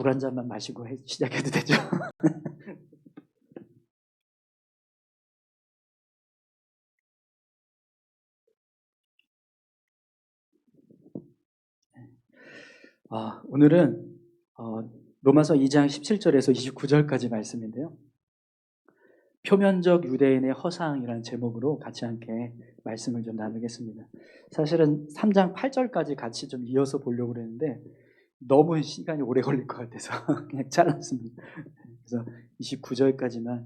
물 한 잔만 마시고 시작해도 되죠? 오늘은 로마서 2장 17절에서 29절까지 말씀인데요. 표면적 유대인의 허상이라는 제목으로 같이 함께 말씀을 좀 나누겠습니다. 사실은 3장 8절까지 같이 좀 이어서 보려고 그랬는데 너무 시간이 오래 걸릴 것 같아서 그냥 잘랐습니다. 그래서 29절까지만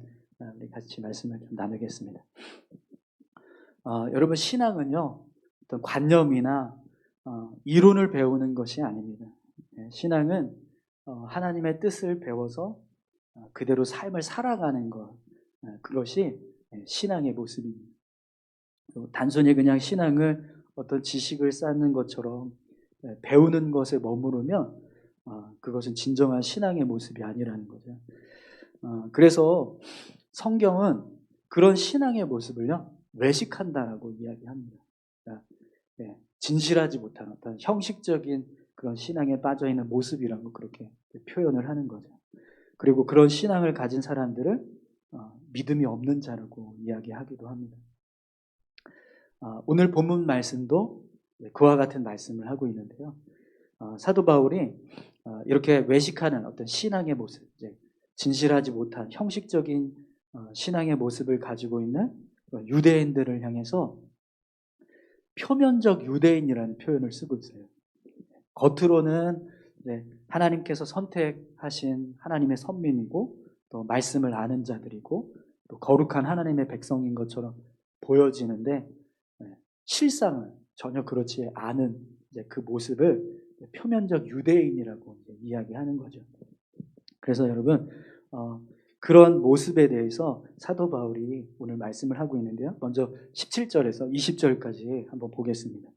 우리 같이 말씀을 좀 나누겠습니다. 여러분, 신앙은요, 어떤 관념이나 이론을 배우는 것이 아닙니다. 신앙은 하나님의 뜻을 배워서 그대로 삶을 살아가는 것, 그것이 신앙의 모습입니다. 단순히 그냥 신앙을 어떤 지식을 쌓는 것처럼 배우는 것에 머무르면 그것은 진정한 신앙의 모습이 아니라는 거죠. 그래서 성경은 그런 신앙의 모습을요, 외식한다라고 이야기합니다. 그러니까 진실하지 못한 어떤 형식적인 그런 신앙에 빠져있는 모습이라고 그렇게 표현을 하는 거죠. 그리고 그런 신앙을 가진 사람들을 믿음이 없는 자라고 이야기하기도 합니다. 오늘 본문 말씀도 그와 같은 말씀을 하고 있는데요. 사도 바울이 이렇게 외식하는 어떤 신앙의 모습, 진실하지 못한 형식적인 신앙의 모습을 가지고 있는 유대인들을 향해서 표면적 유대인이라는 표현을 쓰고 있어요. 겉으로는 하나님께서 선택하신 하나님의 선민이고 또 말씀을 아는 자들이고 또 거룩한 하나님의 백성인 것처럼 보여지는데 실상은 전혀 그렇지 않은 그 모습을 표면적 유대인이라고 이야기하는 거죠. 그래서 여러분, 그런 모습에 대해서 사도 바울이 오늘 말씀을 하고 있는데요. 먼저 17절에서 20절까지 한번 보겠습니다.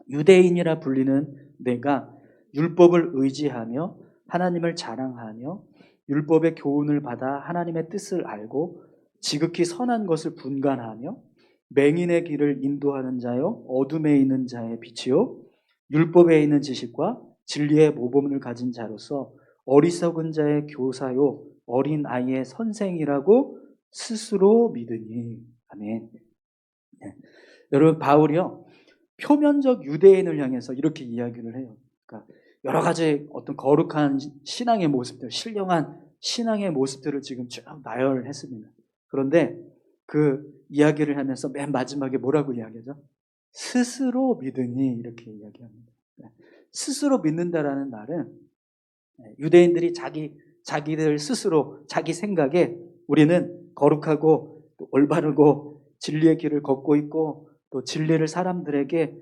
유대인이라 불리는 내가 율법을 의지하며 하나님을 자랑하며 율법의 교훈을 받아 하나님의 뜻을 알고 지극히 선한 것을 분간하며 맹인의 길을 인도하는 자요 어둠에 있는 자의 빛이요 율법에 있는 지식과 진리의 모범을 가진 자로서 어리석은 자의 교사요 어린 아이의 선생이라고 스스로 믿으니. 아멘. 여러분, 바울이요 표면적 유대인을 향해서 이렇게 이야기를 해요. 그러니까 여러 가지 어떤 거룩한 신앙의 모습들, 신령한 신앙의 모습들을 지금 쭉 나열했습니다. 그런데 그 이야기를 하면서 맨 마지막에 뭐라고 이야기하죠? 스스로 믿으니, 이렇게 이야기합니다. 스스로 믿는다라는 말은 유대인들이 자기들 스스로 자기 생각에 우리는 거룩하고 또 올바르고 진리의 길을 걷고 있고 또 진리를 사람들에게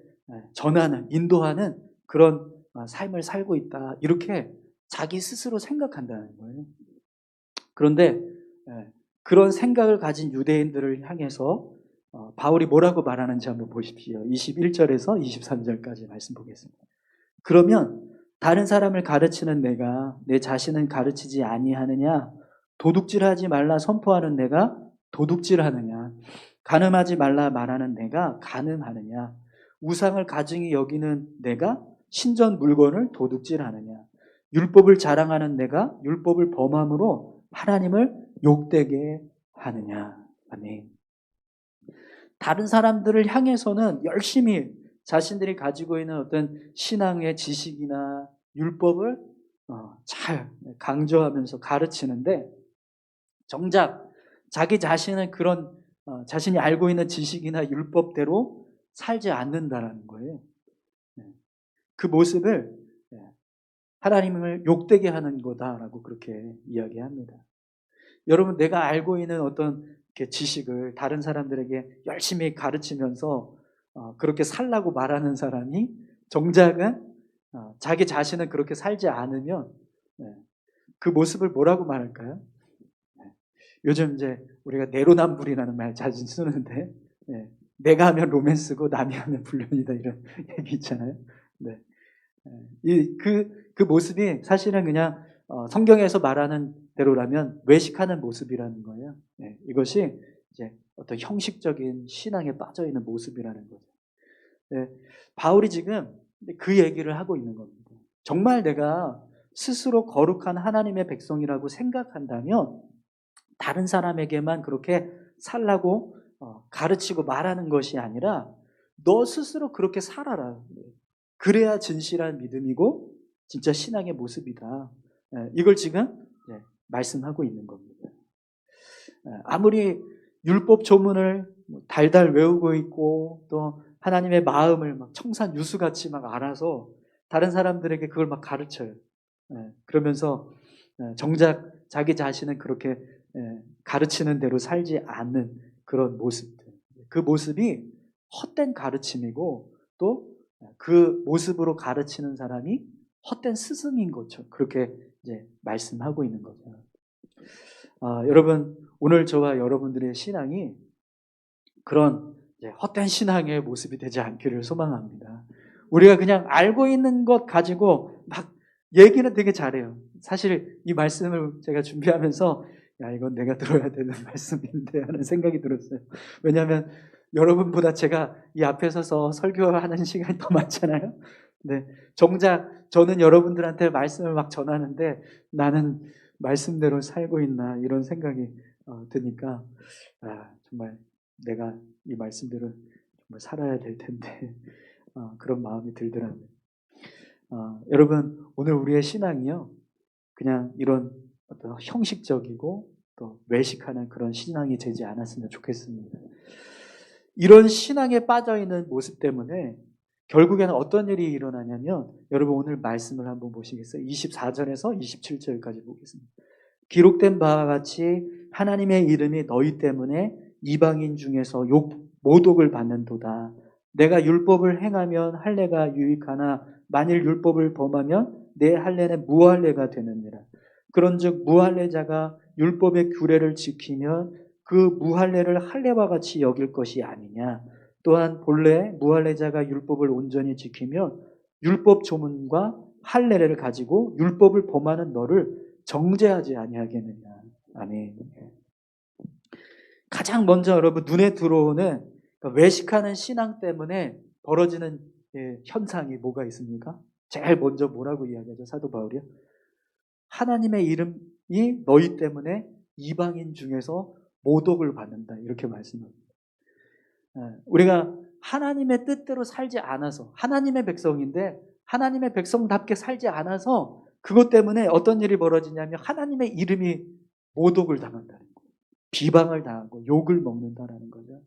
전하는, 인도하는 그런 삶을 살고 있다, 이렇게 자기 스스로 생각한다는 거예요. 그런데 그런 생각을 가진 유대인들을 향해서 바울이 뭐라고 말하는지 한번 보십시오. 21절에서 23절까지 말씀 보겠습니다. 그러면 다른 사람을 가르치는 내가 내 자신은 가르치지 아니하느냐? 도둑질하지 말라 선포하는 내가 도둑질하느냐? 간음하지 말라 말하는 내가 간음하느냐? 우상을 가증히 여기는 내가 신전 물건을 도둑질하느냐? 율법을 자랑하는 내가 율법을 범함으로 하나님을 욕되게 하느냐? 아멘. 다른 사람들을 향해서는 열심히 자신들이 가지고 있는 어떤 신앙의 지식이나 율법을 잘 강조하면서 가르치는데 정작 자기 자신은 그런 자신이 알고 있는 지식이나 율법대로 살지 않는다라는 거예요. 그 모습을 하나님을 욕되게 하는 거다라고 그렇게 이야기합니다. 여러분, 내가 알고 있는 어떤 지식을 다른 사람들에게 열심히 가르치면서 그렇게 살라고 말하는 사람이 정작은 자기 자신은 그렇게 살지 않으면 그 모습을 뭐라고 말할까요? 요즘 이제 우리가 내로남불이라는 말 자주 쓰는데 내가 하면 로맨스고 남이 하면 불륜이다, 이런 얘기 있잖아요. 네. 그 모습이 사실은 그냥 성경에서 말하는 대로라면 외식하는 모습이라는 거예요. 이것이 이제 어떤 형식적인 신앙에 빠져 있는 모습이라는 거죠. 바울이 지금 그 얘기를 하고 있는 겁니다. 정말 내가 스스로 거룩한 하나님의 백성이라고 생각한다면 다른 사람에게만 그렇게 살라고 가르치고 말하는 것이 아니라 너 스스로 그렇게 살아라. 그래야 진실한 믿음이고 진짜 신앙의 모습이다. 이걸 지금 말씀하고 있는 겁니다. 아무리 율법 조문을 달달 외우고 있고 또 하나님의 마음을 막 청산유수같이 막 알아서 다른 사람들에게 그걸 막 가르쳐요. 그러면서 정작 자기 자신은 그렇게 가르치는 대로 살지 않는 그런 모습들. 그 모습이 헛된 가르침이고 또 그 모습으로 가르치는 사람이 헛된 스승인 것처럼 그렇게 이제 말씀하고 있는 거죠. 여러분, 오늘 저와 여러분들의 신앙이 그런 헛된 신앙의 모습이 되지 않기를 소망합니다. 우리가 그냥 알고 있는 것 가지고 막 얘기는 되게 잘해요. 사실 이 말씀을 제가 준비하면서 야, 이건 내가 들어야 되는 말씀인데 하는 생각이 들었어요. 왜냐하면 여러분보다 제가 이 앞에 서서 설교하는 시간이 더 많잖아요. 근데 정작 저는 여러분들한테 말씀을 막 전하는데 나는 말씀대로 살고 있나 이런 생각이 드니까 정말 내가 이 말씀대로 정말 살아야 될 텐데 그런 마음이 들더라고요. 여러분, 오늘 우리의 신앙이요 그냥 이런 어떤 형식적이고 또 외식하는 그런 신앙이 되지 않았으면 좋겠습니다. 이런 신앙에 빠져있는 모습 때문에 결국에는 어떤 일이 일어나냐면 여러분 오늘 말씀을 한번 보시겠어요? 24절에서 27절까지 보겠습니다. 기록된 바와 같이 하나님의 이름이 너희 때문에 이방인 중에서 모독을 받는도다. 내가 율법을 행하면 할례가 유익하나 만일 율법을 범하면 내 할례는 무할례가 되느니라. 그런즉 무할례자가 율법의 규례를 지키면 그 무할례를 할례와 같이 여길 것이 아니냐. 또한 본래 무할례자가 율법을 온전히 지키면 율법 조문과 할례를 가지고 율법을 범하는 너를 정죄하지 아니하겠느냐. 아멘. 가장 먼저 여러분 눈에 들어오는 외식하는 신앙 때문에 벌어지는 현상이 뭐가 있습니까? 제일 먼저 뭐라고 이야기하죠? 사도 바울이요. 하나님의 이름이 너희 때문에 이방인 중에서 모독을 받는다. 이렇게 말씀합니다. 우리가 하나님의 뜻대로 살지 않아서 하나님의 백성인데 하나님의 백성답게 살지 않아서 그것 때문에 어떤 일이 벌어지냐면 하나님의 이름이 모독을 당한다는 거예요. 비방을 당하고 욕을 먹는다라는 거죠.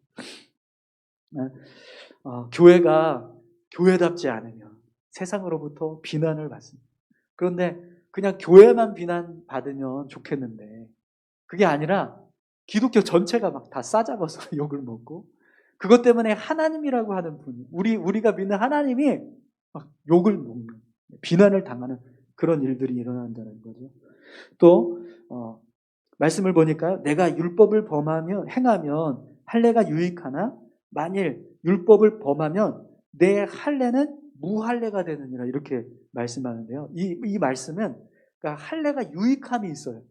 교회가 교회답지 않으면 세상으로부터 비난을 받습니다. 그런데 그냥 교회만 비난받으면 좋겠는데 그게 아니라 기독교 전체가 막 다 싸잡아서 욕을 먹고 그것 때문에 하나님이라고 하는 분이 우리가 믿는 하나님이 막 욕을 먹는 비난을 당하는 그런 일들이 일어난다는 거죠. 또 말씀을 보니까 내가 율법을 행하면 할례가 유익하나 만일 율법을 범하면 내 할례는 무할례가 되느니라 이렇게 말씀하는데요. 이 말씀은 그러니까 할례가 유익함이 있어요.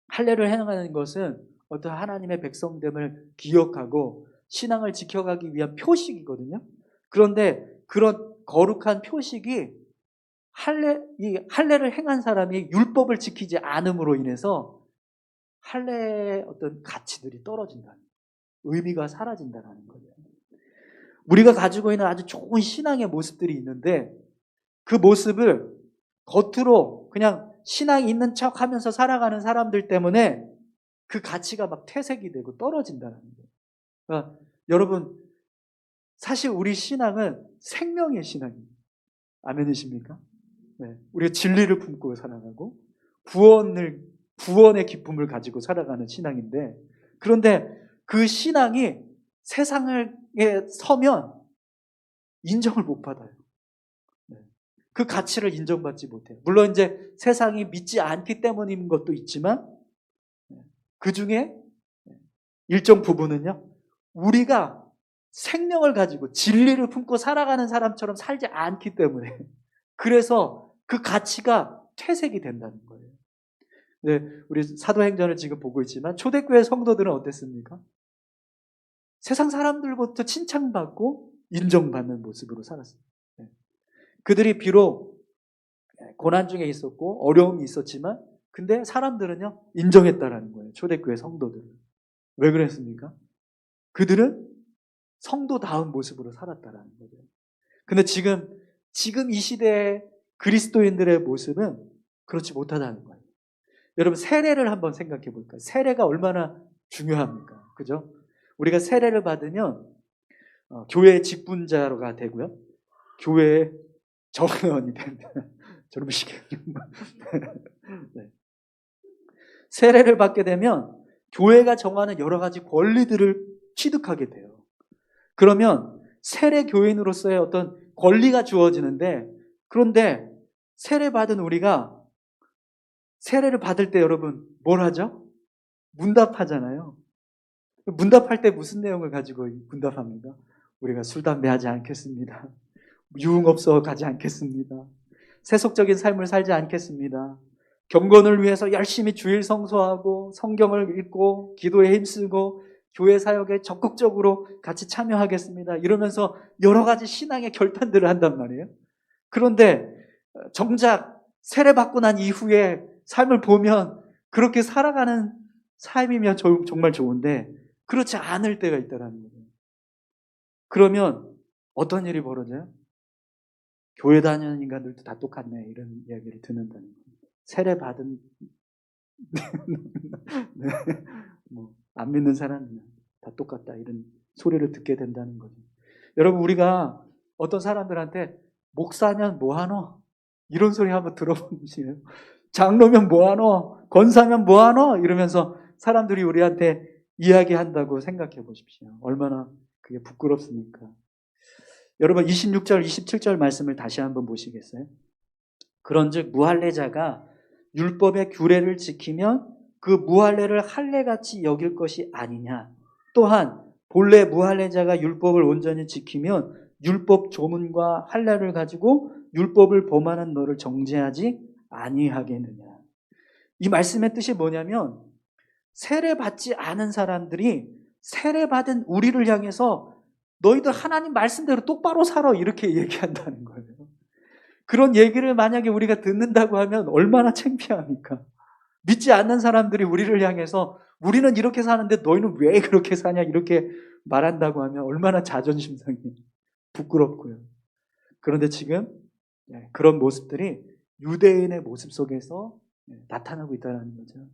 할례를 행하는 것은 어떤 하나님의 백성됨을 기억하고 신앙을 지켜가기 위한 표식이거든요. 그런데 그런 거룩한 표식이 할례를 행한 사람이 율법을 지키지 않음으로 인해서 할례의 어떤 가치들이 떨어진다는 거예요. 의미가 사라진다는 거예요. 우리가 가지고 있는 아주 좋은 신앙의 모습들이 있는데 그 모습을 겉으로 그냥 신앙이 있는 척 하면서 살아가는 사람들 때문에 그 가치가 막 퇴색이 되고 떨어진다는 거예요. 그러니까 여러분 사실 우리 신앙은 생명의 신앙입니다. 아멘이십니까? 네, 우리가 진리를 품고 살아가고 구원의 기쁨을 가지고 살아가는 신앙인데 그런데 그 신앙이 세상에 서면 인정을 못 받아요. 그 가치를 인정받지 못해요. 물론 이제 세상이 믿지 않기 때문인 것도 있지만 그 중에 일정 부분은요. 우리가 생명을 가지고 진리를 품고 살아가는 사람처럼 살지 않기 때문에 그래서 그 가치가 퇴색이 된다는 거예요. 네, 우리 사도행전을 지금 보고 있지만 초대교회 성도들은 어땠습니까? 세상 사람들부터 칭찬받고 인정받는 모습으로 살았습니다. 그들이 비록 고난 중에 있었고 어려움이 있었지만 근데 사람들은요 인정했다라는 거예요. 초대교회 성도들은. 왜 그랬습니까? 그들은 성도다운 모습으로 살았다라는 거죠. 근데 지금 이 시대의 그리스도인들의 모습은 그렇지 못하다는 거예요. 여러분 세례를 한번 생각해 볼까요? 세례가 얼마나 중요합니까? 그죠? 우리가 세례를 받으면 교회의 직분자가 되고요. 교회의 정회원이 됩니다. 저런 식이에요. 네. 세례를 받게 되면 교회가 정하는 여러 가지 권리들을 취득하게 돼요. 그러면 세례 교인으로서의 어떤 권리가 주어지는데, 그런데 세례 받은 우리가 세례를 받을 때 여러분 뭘 하죠? 문답하잖아요. 문답할 때 무슨 내용을 가지고 문답합니까? 우리가 술, 담배 하지 않겠습니다. 유흥업소 가지 않겠습니다. 세속적인 삶을 살지 않겠습니다. 경건을 위해서 열심히 주일 성수하고 성경을 읽고 기도에 힘쓰고 교회 사역에 적극적으로 같이 참여하겠습니다. 이러면서 여러 가지 신앙의 결단들을 한단 말이에요. 그런데 정작 세례받고 난 이후에 삶을 보면 그렇게 살아가는 삶이면 정말 좋은데 그렇지 않을 때가 있다는 거예요. 그러면 어떤 일이 벌어져요? 교회 다니는 인간들도 다 똑같네 이런 이야기를 듣는다는 거예요. 세례 받은 네. 안 믿는 사람은 다 똑같다 이런 소리를 듣게 된다는 거죠. 여러분 우리가 어떤 사람들한테 목사면 뭐하노? 이런 소리 한번 들어보시나요? 장로면 뭐하노? 권사면 뭐하노? 이러면서 사람들이 우리한테 이야기한다고 생각해 보십시오. 얼마나 그게 부끄럽습니까? 여러분 26절, 27절 말씀을 다시 한번 보시겠어요? 그런즉 무할례자가 율법의 규례를 지키면 그 무할례를 할례같이 여길 것이 아니냐. 또한 본래 무할례자가 율법을 온전히 지키면 율법 조문과 할례를 가지고 율법을 범하는 너를 정죄하지 아니하겠느냐. 이 말씀의 뜻이 뭐냐면 세례받지 않은 사람들이 세례받은 우리를 향해서 너희들 하나님 말씀대로 똑바로 살아 이렇게 얘기한다는 거예요. 그런 얘기를 만약에 우리가 듣는다고 하면 얼마나 창피합니까? 믿지 않는 사람들이 우리를 향해서 우리는 이렇게 사는데 너희는 왜 그렇게 사냐 이렇게 말한다고 하면 얼마나 자존심 상해 부끄럽고요. 그런데 지금 그런 모습들이 유대인의 모습 속에서 나타나고 있다는 거죠.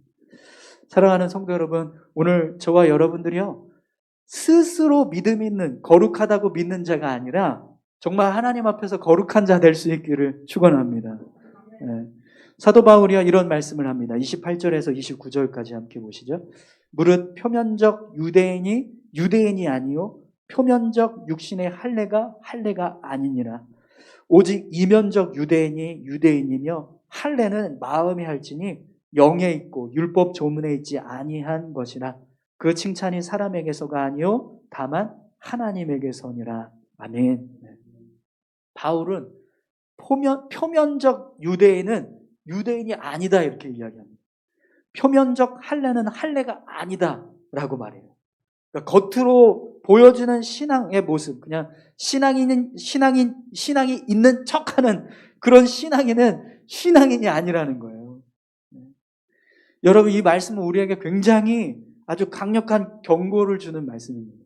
사랑하는 성도 여러분, 오늘 저와 여러분들이요 스스로 믿음 있는 거룩하다고 믿는 자가 아니라 정말 하나님 앞에서 거룩한 자 될 수 있기를 축원합니다. 사도 바울이야 이런 말씀을 합니다. 28절에서 29절까지 함께 보시죠. 무릇 표면적 유대인이 아니요 표면적 육신의 할례가 아니니라. 오직 이면적 유대인이 유대인이며 할례는 마음에 할지니 영에 있고 율법 조문에 있지 아니한 것이라. 그 칭찬이 사람에게서가 아니요 다만 하나님에게서니라. 아멘. 바울은 표면적 유대인은 유대인이 아니다 이렇게 이야기합니다. 표면적 할례는 할례가 아니다라고 말해요. 그러니까 겉으로 보여지는 신앙의 모습, 그냥 신앙이 있는 척하는 그런 신앙인이 아니라는 거예요. 여러분 이 말씀은 우리에게 굉장히 아주 강력한 경고를 주는 말씀입니다.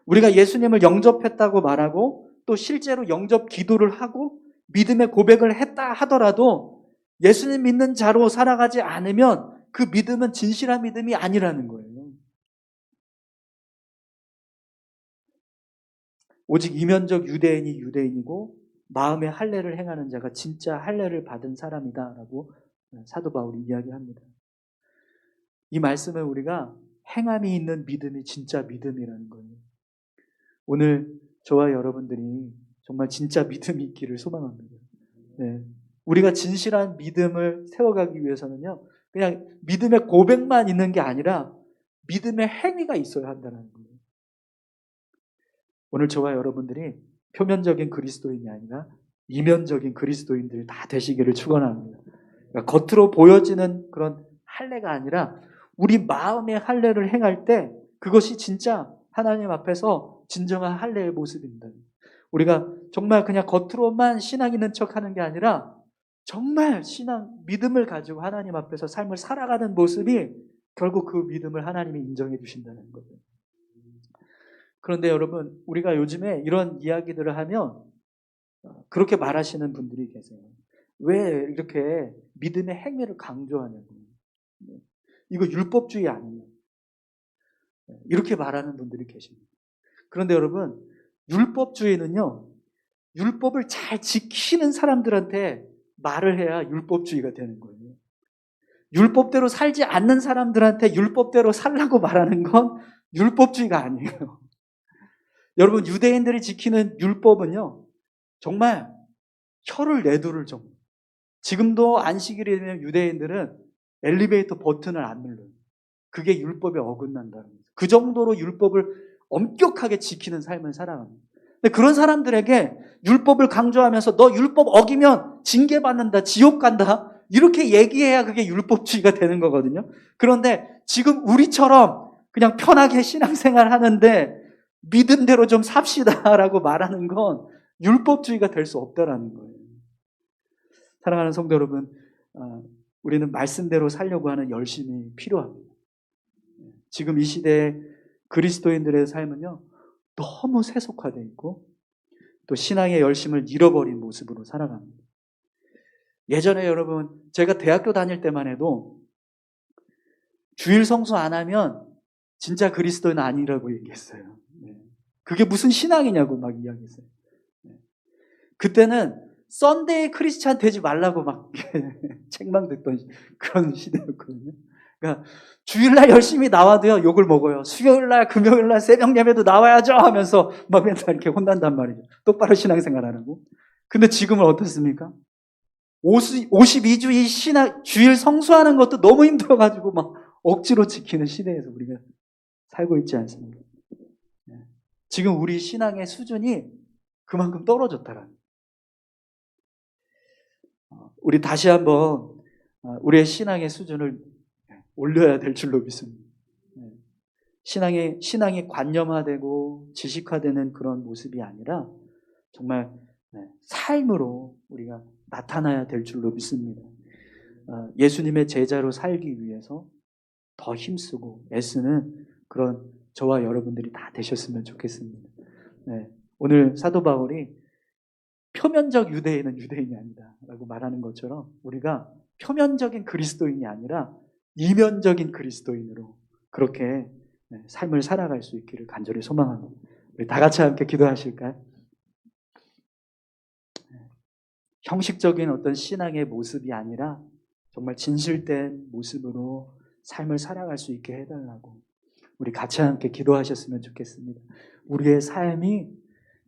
우리가 예수님을 영접했다고 말하고 또 실제로 영접 기도를 하고 믿음의 고백을 했다 하더라도 예수님 믿는 자로 살아가지 않으면 그 믿음은 진실한 믿음이 아니라는 거예요. 오직 이면적 유대인이 유대인이고 마음의 할례를 행하는 자가 진짜 할례를 받은 사람이다라고 사도 바울이 이야기합니다. 이 말씀을 우리가 행함이 있는 믿음이 진짜 믿음이라는 거예요. 오늘 저와 여러분들이 정말 진짜 믿음이 있기를 소망합니다. 네. 우리가 진실한 믿음을 세워가기 위해서는요, 그냥 믿음의 고백만 있는 게 아니라 믿음의 행위가 있어야 한다는 거예요. 오늘 저와 여러분들이 표면적인 그리스도인이 아니라 이면적인 그리스도인들이 다 되시기를 축원합니다. 그러니까 겉으로 보여지는 그런 할례가 아니라 우리 마음의 할례를 행할 때 그것이 진짜 하나님 앞에서 진정한 할례의 모습입니다. 우리가 정말 그냥 겉으로만 신앙 있는 척하는 게 아니라 정말 믿음을 가지고 하나님 앞에서 삶을 살아가는 모습이 결국 그 믿음을 하나님이 인정해 주신다는 거예요. 그런데 여러분, 우리가 요즘에 이런 이야기들을 하면 그렇게 말하시는 분들이 계세요. 왜 이렇게 믿음의 행위를 강조하냐고. 이거 율법주의 아니냐. 이렇게 말하는 분들이 계십니다. 그런데 여러분, 율법주의는요, 율법을 잘 지키는 사람들한테 말을 해야 율법주의가 되는 거예요. 율법대로 살지 않는 사람들한테 율법대로 살라고 말하는 건 율법주의가 아니에요. 여러분, 유대인들이 지키는 율법은요, 정말 혀를 내두를 정도. 지금도 안식일이 되면 유대인들은 엘리베이터 버튼을 안 눌러요. 그게 율법에 어긋난다는 거죠. 그 정도로 율법을 엄격하게 지키는 삶을 살아갑니다. 근데 그런 사람들에게 율법을 강조하면서 너 율법 어기면 징계받는다, 지옥 간다, 이렇게 얘기해야 그게 율법주의가 되는 거거든요. 그런데 지금 우리처럼 그냥 편하게 신앙생활 하는데 믿음대로 좀 삽시다라고 말하는 건 율법주의가 될 수 없다라는 거예요. 사랑하는 성도 여러분, 우리는 말씀대로 살려고 하는 열심이 필요합니다. 지금 이 시대에 그리스도인들의 삶은요, 너무 세속화되어 있고 또 신앙의 열심을 잃어버린 모습으로 살아갑니다. 예전에 여러분, 제가 대학교 다닐 때만 해도 주일 성수 안 하면 진짜 그리스도인 아니라고 얘기했어요. 그게 무슨 신앙이냐고 막 이야기했어요. 그때는 썬데이 크리스찬 되지 말라고 막 책망됐던 그런 시대였거든요. 그러니까 주일날 열심히 나와도요, 욕을 먹어요. 수요일날, 금요일날 새벽 예배도 나와야죠 하면서 막 맨날 이렇게 혼난단 말이죠. 똑바로 신앙생활 안 하고. 근데 지금은 어떻습니까? 52주 주일 성수하는 것도 너무 힘들어가지고 막 억지로 지키는 시대에서 우리가 살고 있지 않습니까? 지금 우리 신앙의 수준이 그만큼 떨어졌다라는. 우리 다시 한번 우리의 신앙의 수준을 올려야 될 줄로 믿습니다. 신앙이 관념화되고 지식화되는 그런 모습이 아니라 정말 삶으로 우리가 나타나야 될 줄로 믿습니다. 예수님의 제자로 살기 위해서 더 힘쓰고 애쓰는 그런 저와 여러분들이 다 되셨으면 좋겠습니다. 오늘 사도 바울이 표면적 유대인은 유대인이 아니다 라고 말하는 것처럼 우리가 표면적인 그리스도인이 아니라 이면적인 그리스도인으로 그렇게 삶을 살아갈 수 있기를 간절히 소망합니다. 우리 다 같이 함께 기도하실까요? 형식적인 어떤 신앙의 모습이 아니라 정말 진실된 모습으로 삶을 살아갈 수 있게 해달라고 우리 같이 함께 기도하셨으면 좋겠습니다. 우리의 삶이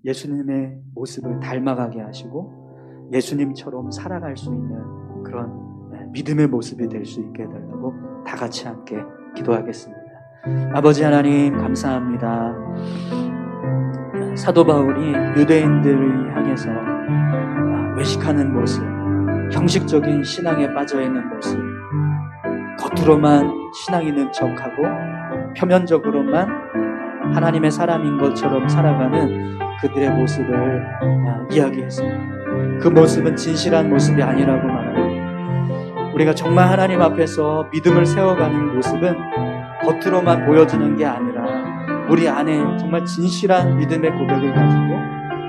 예수님의 모습을 닮아가게 하시고 예수님처럼 살아갈 수 있는 그런 믿음의 모습이 될 수 있게 해달라고 다 같이 함께 기도하겠습니다. 아버지 하나님 감사합니다. 사도 바울이 유대인들을 향해서 외식하는 모습, 형식적인 신앙에 빠져있는 모습, 겉으로만 신앙 있는 척하고 표면적으로만 하나님의 사람인 것처럼 살아가는 그들의 모습을 이야기했습니다. 그 모습은 진실한 모습이 아니라고 말합니다. 우리가 정말 하나님 앞에서 믿음을 세워가는 모습은 겉으로만 보여주는 게 아니라 우리 안에 정말 진실한 믿음의 고백을 가지고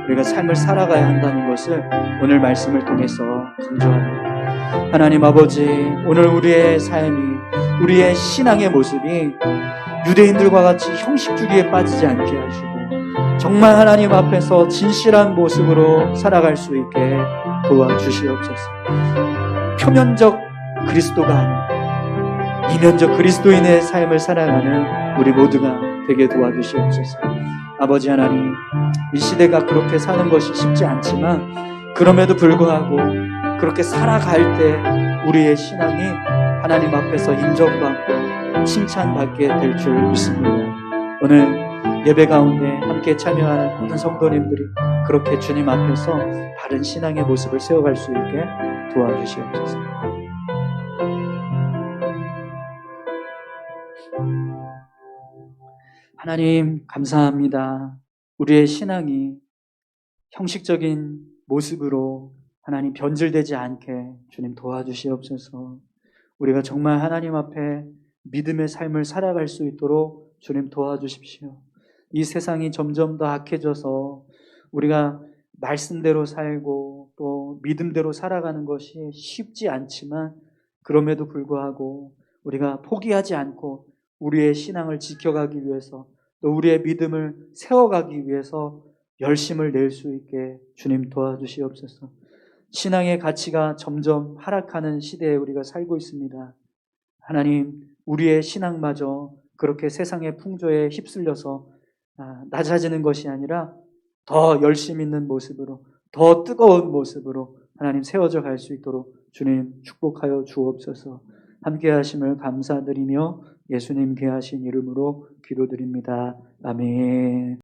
우리가 삶을 살아가야 한다는 것을 오늘 말씀을 통해서 강조합니다. 하나님 아버지, 오늘 우리의 삶이, 우리의 신앙의 모습이 유대인들과 같이 형식주의에 빠지지 않게 하시고 정말 하나님 앞에서 진실한 모습으로 살아갈 수 있게 도와주시옵소서. 표면적 그리스도가 아닌 이면적 그리스도인의 삶을 살아가는 우리 모두가 되게 도와주시옵소서. 아버지 하나님, 이 시대가 그렇게 사는 것이 쉽지 않지만 그럼에도 불구하고 그렇게 살아갈 때 우리의 신앙이 하나님 앞에서 인정받고 칭찬받게 될 줄 믿습니다. 오늘 예배 가운데 함께 참여하는 모든 성도님들이 그렇게 주님 앞에서 바른 신앙의 모습을 세워갈 수 있게 도와주시옵소서. 하나님 감사합니다. 우리의 신앙이 형식적인 모습으로 하나님 변질되지 않게 주님 도와주시옵소서. 우리가 정말 하나님 앞에 믿음의 삶을 살아갈 수 있도록 주님 도와주십시오. 이 세상이 점점 더 악해져서 우리가 말씀대로 살고 또 믿음대로 살아가는 것이 쉽지 않지만, 그럼에도 불구하고 우리가 포기하지 않고 우리의 신앙을 지켜가기 위해서 또 우리의 믿음을 세워가기 위해서 열심을 낼 수 있게 주님 도와주시옵소서. 신앙의 가치가 점점 하락하는 시대에 우리가 살고 있습니다. 하나님, 우리의 신앙마저 그렇게 세상의 풍조에 휩쓸려서 낮아지는 것이 아니라 더 열심 있는 모습으로, 더 뜨거운 모습으로 하나님 세워져 갈 수 있도록 주님 축복하여 주옵소서. 함께 하심을 감사드리며 예수님 귀하신 이름으로 기도드립니다. 아멘.